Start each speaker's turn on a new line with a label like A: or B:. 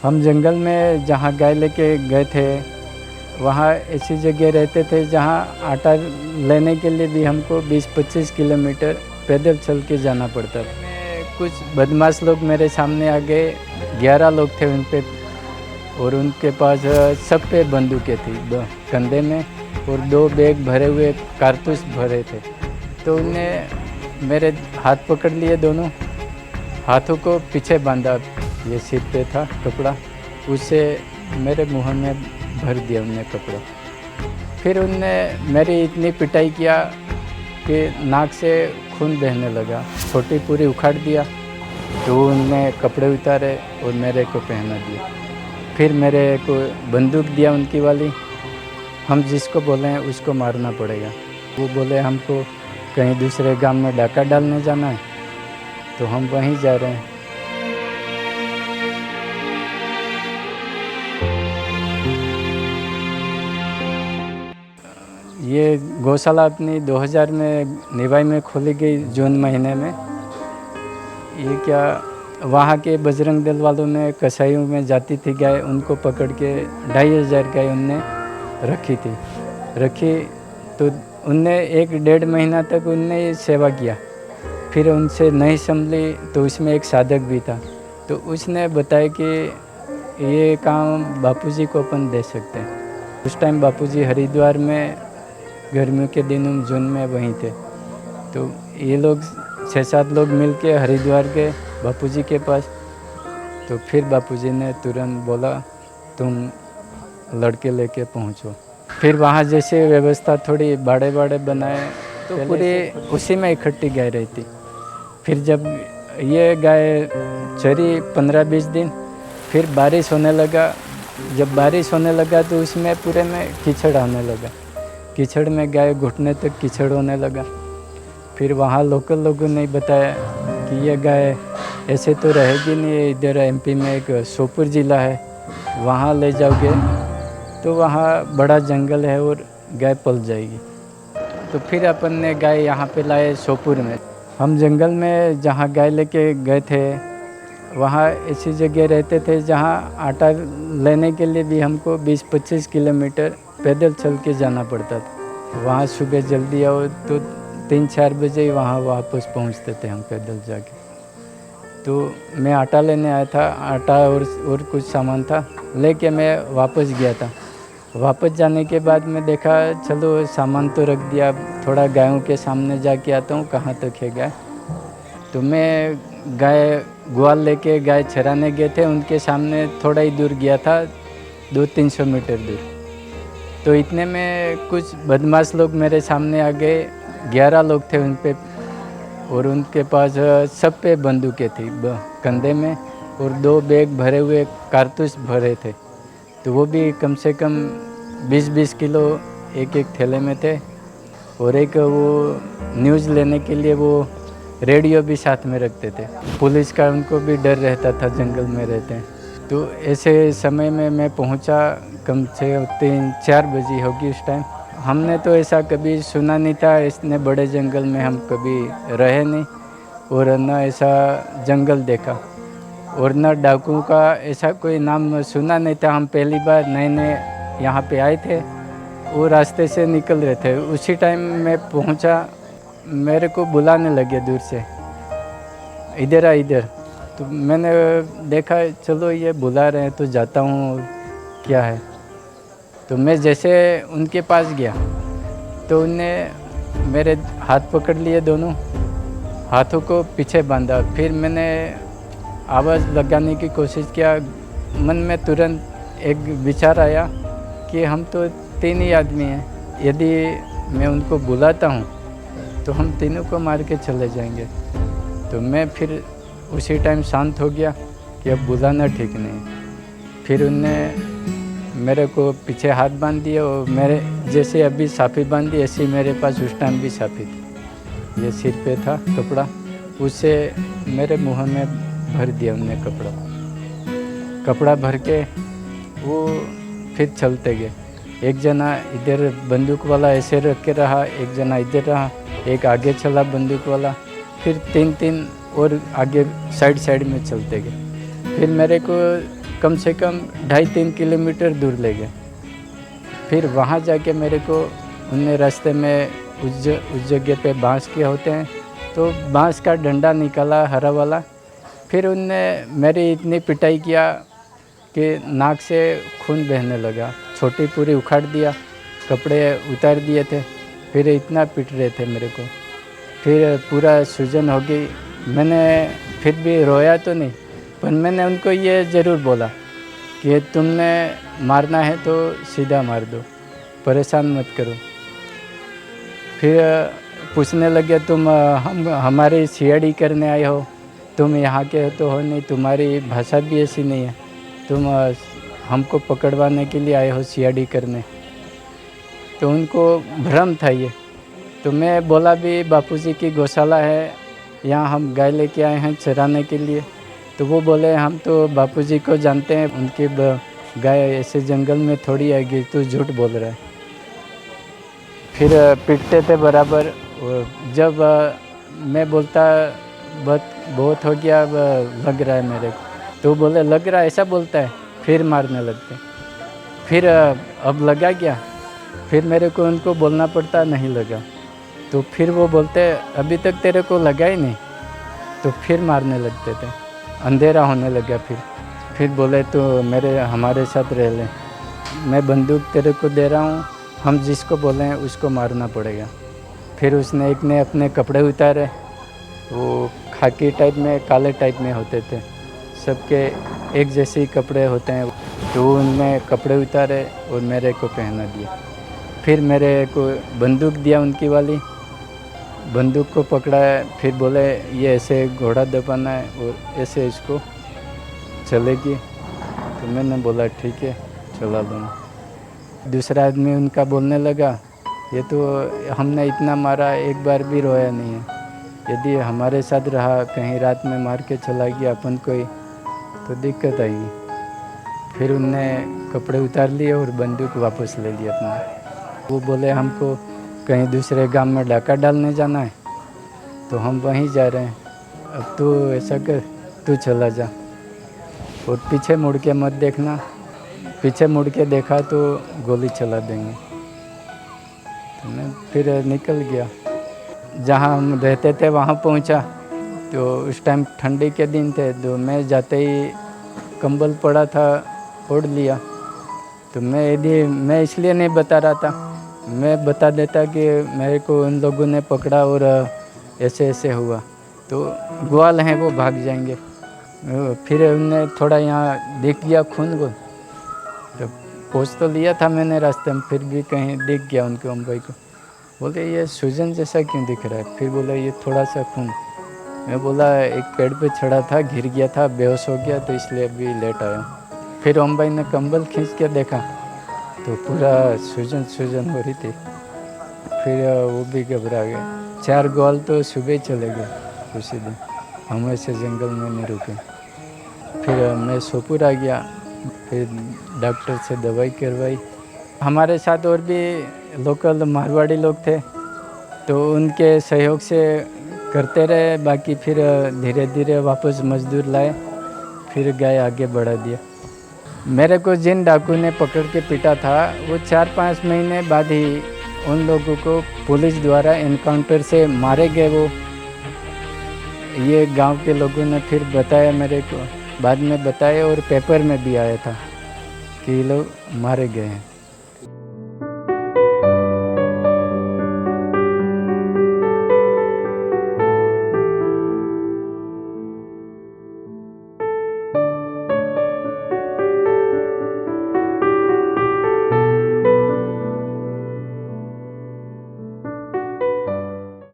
A: हम जंगल में जहाँ गाय लेके गए थे, वहाँ ऐसी जगह रहते थे जहाँ आटा लेने के लिए भी हमको 20-25 किलोमीटर पैदल चल के जाना पड़ता था। कुछ बदमाश लोग मेरे सामने आ गए, 11 लोग थे उन पे, और उनके पास सब पे बंदूकें थी कंधे में, और 2 बैग भरे हुए कारतूस भरे थे। तो उनने मेरे हाथ पकड़ लिए, दोनों हाथों को पीछे बांधा, ये सिर पे था कपड़ा, उससे मेरे मुंह में भर दिया उनने कपड़ा। फिर उनने मेरी इतनी पिटाई किया कि नाक से खून बहने लगा, छोटी पूरी उखाड़ दिया। तो उनने कपड़े उतारे और मेरे को पहना दिया। फिर मेरे को बंदूक दिया उनकी वाली, हम जिसको बोले हैं उसको मारना पड़ेगा। वो बोले हमको कहीं दूसरे गांव में डाका डालने जाना है, तो हम वहीं जा रहे हैं। ये गौशाला अपनी 2000 में निवाई में खोली गई, जून महीने में। ये क्या, वहाँ के बजरंग दल वालों ने कसाईयों में जाती थी गाय, उनको पकड़ के 2500 गाय उनने रखी। तो उनने 1-1.5 महीना तक उनने ये सेवा किया। फिर उनसे नहीं संभली तो उसमें एक साधक भी था, तो उसने बताया कि ये काम बापूजी को अपन दे सकते हैं। उस टाइम बापूजी हरिद्वार में गर्मियों के दिनों जून में वहीं थे। तो ये लोग 6-7 लोग मिल के हरिद्वार गए बापूजी के पास। तो फिर बापूजी ने तुरंत बोला तुम लड़के लेके पहुँचो। फिर वहाँ जैसे व्यवस्था थोड़ी बाड़े बनाए, तो पूरी उसी में इकट्ठी गाय रहती। फिर जब ये गाय चरी 15-20 दिन, फिर बारिश होने लगा। जब बारिश होने लगा तो उसमें पूरे में कीचड़ आने लगा। कीचड़ में गाय घुटने तक कीचड़ होने लगा। फिर वहाँ लोकल लोगों ने बताया कि ये गाय ऐसे तो रहेगी नहीं, इधर एमपी में एक सोपुर ज़िला है, वहाँ ले जाओगे तो वहाँ बड़ा जंगल है और गाय पल जाएगी। तो फिर अपन ने गाय यहाँ पे लाए सोपुर में। हम जंगल में जहाँ गाय लेके गए थे, वहाँ ऐसी जगह रहते थे जहाँ आटा लेने के लिए भी हमको 20-25 किलोमीटर पैदल चल के जाना पड़ता था। वहाँ सुबह जल्दी आओ तो 3-4 बजे ही वहाँ वापस पहुँचते थे हम पैदल जाके। तो मैं आटा लेने आया था, आटा और कुछ सामान था, लेके मैं वापस गया था। वापस जाने के बाद मैं देखा चलो सामान तो रख दिया, थोड़ा गायों के सामने जाके आता हूँ कहाँ तक है गाय। तो मैं गाय ग्वाल लेके गाय चराने गए थे, उनके सामने थोड़ा ही दूर गया था, 200-300 मीटर दूर। तो इतने में कुछ बदमाश लोग मेरे सामने आ गए, 11 लोग थे उन पे, और उनके पास सब पे बंदूकें थी कंधे में, और 2 बैग भरे हुए कारतूस भरे थे। तो वो भी कम से कम 20-20 किलो एक थैले में थे। और एक वो न्यूज़ लेने के लिए वो रेडियो भी साथ में रखते थे। पुलिस का उनको भी डर रहता था, जंगल में रहते हैं। तो ऐसे समय में मैं पहुंचा, कम से 3-4 बजे होगी उस टाइम। हमने तो ऐसा कभी सुना नहीं था, इतने बड़े जंगल में हम कभी रहे नहीं, और न ऐसा जंगल देखा, और न डाकुओं का ऐसा कोई नाम सुना नहीं था। हम पहली बार नए यहाँ पे आए थे, वो रास्ते से निकल रहे थे। उसी टाइम मैं पहुँचा, मेरे को बुलाने लगे दूर से, इधर आ इधर। तो मैंने देखा चलो ये बुला रहे हैं तो जाता हूँ, क्या है। तो मैं जैसे उनके पास गया तो उनने मेरे हाथ पकड़ लिए, दोनों हाथों को पीछे बांधा। फिर मैंने आवाज़ लगाने की कोशिश किया, मन में तुरंत एक विचार आया कि हम तो 3 ही आदमी हैं, यदि मैं उनको बुलाता हूँ तो हम तीनों को मार के चले जाएंगे। तो मैं फिर उसी टाइम शांत हो गया कि अब बुलाना ठीक नहीं। फिर उनने मेरे को पीछे हाथ बांध दिया, और मेरे जैसे अभी साफ़ी बांधी ऐसे मेरे पास उस टाइम भी साफ़ी थी। ये सिर पे था कपड़ा, उससे मेरे मुंह में भर दिया उनने कपड़ा भर के। वो फिर चलते गए। एक जना इधर बंदूक वाला ऐसे रख के रहा, एक जना इधर रहा, एक आगे चला बंदूक वाला, फिर 3-3 और आगे साइड में चलते गए। फिर मेरे को कम से कम 2.5-3 किलोमीटर दूर ले गए। फिर वहाँ जाके मेरे को उनने रास्ते में उस जगह पे बांस के होते हैं, तो बांस का डंडा निकाला हरा वाला। फिर उनने मेरी इतनी पिटाई किया कि नाक से खून बहने लगा, छोटी पूरी उखाड़ दिया, कपड़े उतार दिए थे। फिर इतना पीट रहे थे मेरे को, फिर पूरा सूजन हो गई। मैंने फिर भी रोया तो नहीं, पर मैंने उनको ये ज़रूर बोला कि तुमने मारना है तो सीधा मार दो, परेशान मत करो। फिर पूछने लगे तुम हमारी सीआईडी करने आए हो, तुम यहाँ के तो हो नहीं, तुम्हारी भाषा भी ऐसी नहीं है, तुम हमको पकड़वाने के लिए आए हो सीआईडी करने। तो उनको भ्रम था ये। तो मैं बोला भी बापूजी की गौशाला है, यहाँ हम गाय लेके आए हैं चराने के लिए। तो वो बोले हम तो बापूजी को जानते हैं, उनकी गाय ऐसे जंगल में थोड़ी आएगी, तू झूठ बोल रहा है। फिर पीटते थे बराबर। जब मैं बोलता बहुत हो गया, अब लग रहा है मेरे को, तो बोले लग रहा है, ऐसा बोलता है, फिर मारने लगते। फिर अब लगा क्या, फिर मेरे को उनको बोलना पड़ता, नहीं लगा। तो फिर वो बोलते अभी तक तेरे को लगा ही नहीं, तो फिर मारने लगते थे। अंधेरा होने लगा। फिर बोले तो हमारे साथ रह ले, मैं बंदूक तेरे को दे रहा हूँ, हम जिसको बोले हैं उसको मारना पड़ेगा। फिर उसने एक ने अपने कपड़े उतारे, वो खाकी टाइप में काले टाइप में होते थे, सबके एक जैसे ही कपड़े होते हैं, तो उनमें कपड़े उतारे और मेरे को पहना दिया। फिर मेरे को बंदूक दिया, उनकी वाली बंदूक को पकड़ा है। फिर बोले ये ऐसे घोड़ा दबाना है और ऐसे इसको चलेगी। तो मैंने बोला ठीक है, चला लूँगा। दूसरा आदमी उनका बोलने लगा ये तो हमने इतना मारा, एक बार भी रोया नहीं है, यदि हमारे साथ रहा, कहीं रात में मार के चला गया अपन कोई, तो दिक्कत आएगी। फिर उनने कपड़े उतार लिए और बंदूक वापस ले लिया अपना। वो बोले हमको कहीं दूसरे गांव में डाका डालने जाना है, तो हम वहीं जा रहे हैं, अब तू ऐसा कर, तू चला जा और पीछे मुड़ के मत देखना, पीछे मुड़ के देखा तो गोली चला देंगे। तो मैं फिर निकल गया। जहाँ हम रहते थे वहाँ पहुँचा, तो उस टाइम ठंडी के दिन थे, तो मैं जाते ही कंबल पड़ा था, ओढ़ लिया। तो मैं इसलिए नहीं बता रहा था, मैं बता देता कि मेरे को उन लोगों ने पकड़ा और ऐसे ऐसे हुआ, तो ग्वाल हैं वो भाग जाएंगे। फिर उनने थोड़ा यहाँ दिख गया खून को, तो पोछ तो लिया था मैंने रास्ते में, फिर भी कहीं दिख गया उनके भाई को। बोले ये सूजन जैसा क्यों दिख रहा है? फिर बोला ये थोड़ा सा खून। मैं बोला एक पेड़ पे चढ़ा था, गिर गया था, बेहोश हो गया, तो इसलिए अभी लेट आया। फिर ओम भाई ने कंबल खींच के देखा तो पूरा सूजन हो रही थी। फिर वो भी घबरा गए। 4 ग्वाल तो सुबह ही चले गए उसी दिन, हम ऐसे जंगल में नहीं रुके। फिर मैं सोपुर आ गया, फिर डॉक्टर से दवाई करवाई। हमारे साथ और भी लोकल मारवाड़ी लोग थे, तो उनके सहयोग से करते रहे। बाकी फिर धीरे धीरे वापस मजदूर लाए, फिर गए आगे बढ़ा दिया। मेरे को जिन डाकू ने पकड़ के पीटा था, वो 4-5 महीने बाद ही उन लोगों को पुलिस द्वारा एनकाउंटर से मारे गए। वो ये गांव के लोगों ने फिर बताया मेरे को, बाद में बताया और पेपर में भी आया था कि ये लोग मारे गए हैं।